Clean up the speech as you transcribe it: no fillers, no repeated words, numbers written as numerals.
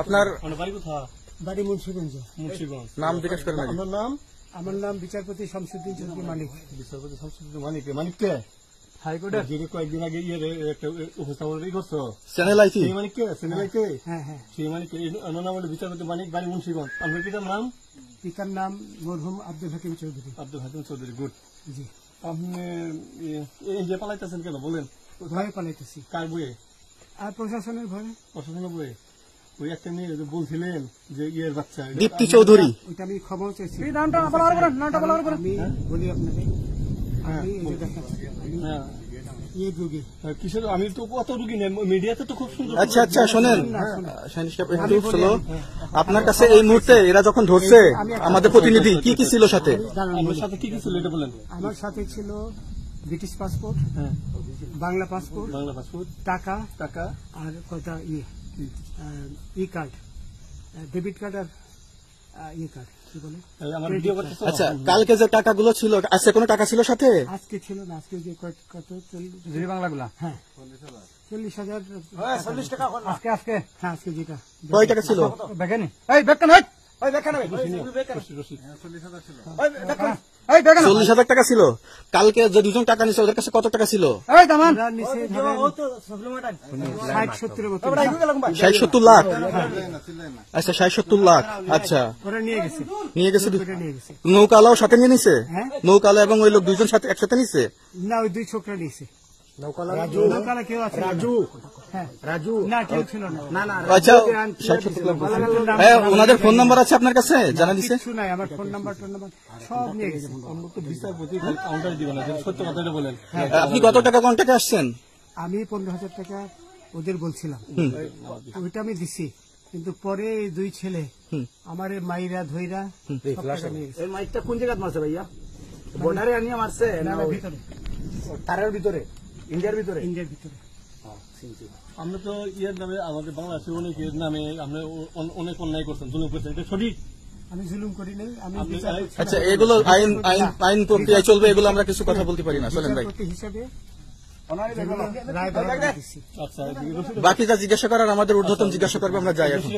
আপনার বাড়ি মুন্সিগঞ্জ। নাম জিজ্ঞেস করেন। আমার নাম বিচারপতি শামসুদ্দিন চৌধুরী মানিক। বিচারপতি শামসুদ্দিন মানিক। মানিককে হাইকোর্টের যে কয়েকদিন আগে একটা উপস্থাপন করছো চ্যানেল আইছি সেই মানিককে চ্যানেল আইতে হ্যাঁ হ্যাঁ, সেই মানিক নাম হলো বিচারপতি মানিক, বাড়ি মুন্সিগঞ্জ। আপনার পিতার নাম? পিতার নাম মরহুম আব্দুল হাকিম চৌধুরী। আব্দুল হাকিম চৌধুরী। গুড। জি। আপনি ইন্ডিয়া পালাইতেছেন কেন বলেন? ভয়ে পালাইতেছি। কার বইয়ে? আর প্রশাসনের ভয়ে। প্রশাসনের বইয়ে? ওই একটা মেয়ে বলছিলেন যে ইয়ের বাচ্চা দীপ্তি চৌধুরী। ওইটা আমি ক্ষমাও চাইছি। নামটা আমি বলি আপনাকে, আমি এই যে দেখাচ্ছি, ইয়ে রোগী। কিসের? আমি তো কত রুগী নেই, মিডিয়াতে তো খুব সুন্দর। আচ্ছা আচ্ছা, শোনেন একটু স্লো। আপনার কাছে এই মুহূর্তে এরা যখন ধরছে আমাদের প্রতিনিধি, কি কি ছিল সাথে? আমার সাথে কি কি ছিল এটা বলেন। আমার সাথে ছিল ব্রিটিশ পাসপোর্ট, বাংলা পাসপোর্ট, টাকা টাকা আর কয়টা ই কার্ড, ডেবিট কার্ড আর ই কার্ড, কি বলে। আচ্ছা, কালকে যে টাকাগুলো ছিল, আজকে কোনো টাকা ছিল সাথে? আজকে ছিল না, আজকে যে কত বাংলাগুলা। হ্যাঁ 40,000 টাকা আজকে হ্যাঁ, আজকে যেটা। কয় টাকা ছিল? দেখেনি 40,000 টাকা ছিল। কালকে যে দুজন টাকা নিছে ওদের কাছে কত টাকা ছিল? 60-70 মতো। 60-70 লাখ। আচ্ছা 60-70 লাখ। আচ্ছা, ওরা নিয়ে গেছে। নিয়ে গেছে। নিয়ে গেছে। নৌকালাও সাথে নিয়ে নিছে? হ্যাঁ, নৌকালা এবং ওই লোক দুইজন সাথে একসাথে নিছে? না, ওই দুই ছোকরা নিয়েছে। নৌকালা কেউ আছে? রাজু না, কেউ ছিল না। আচ্ছা, 60-70 লাখ। ওনাদের ফোন নাম্বার আছে আপনার কাছে? জানা দিছে? কিছু নাই, আমার ফোন নাম্বার সব নিয়ে গেছে। বিচারপতি কাউন্টার দিবেন না, সত্য কথাটা বলেন। আপনি কত টাকা কন্ট্যাক্টে আসছেন? আমি 15,000 টাকা ওদের বলছিলাম, ওইটা আমি দিছি। কিন্তু পরে এই দুই ছেলে আমার মাইরা ধইরা সব টাকা নিয়ে গেছে। এই মাইকটা কোন জায়গায় মারছে ভাইয়া? বর্ডারে আনিয়ে মারছে না ভিতরে, তারের ভিতরে, ইন্ডিয়ার ভিতরে? ইন্ডিয়ার ভিতরে। আমরা তো ইয়ের নামে, আমাদের বাংলাদেশের অনেকের নামে আমরা অনেক অন্যায় করছেন, জুলুম করছেন, এটা সঠিক? আমি জুলুম করি নাই, আমি আচ্ছা, এগুলো আইন প্রক্রিয়া চলবে, এগুলো আমরা কিছু কথা বলতে পারি না। চলেন ভাই, হিসাবে আচ্ছা, বাকি যা জিজ্ঞাসা করার আমাদের ঊর্ধ্বতন জিজ্ঞাসা করবে, আমরা যাই এখন।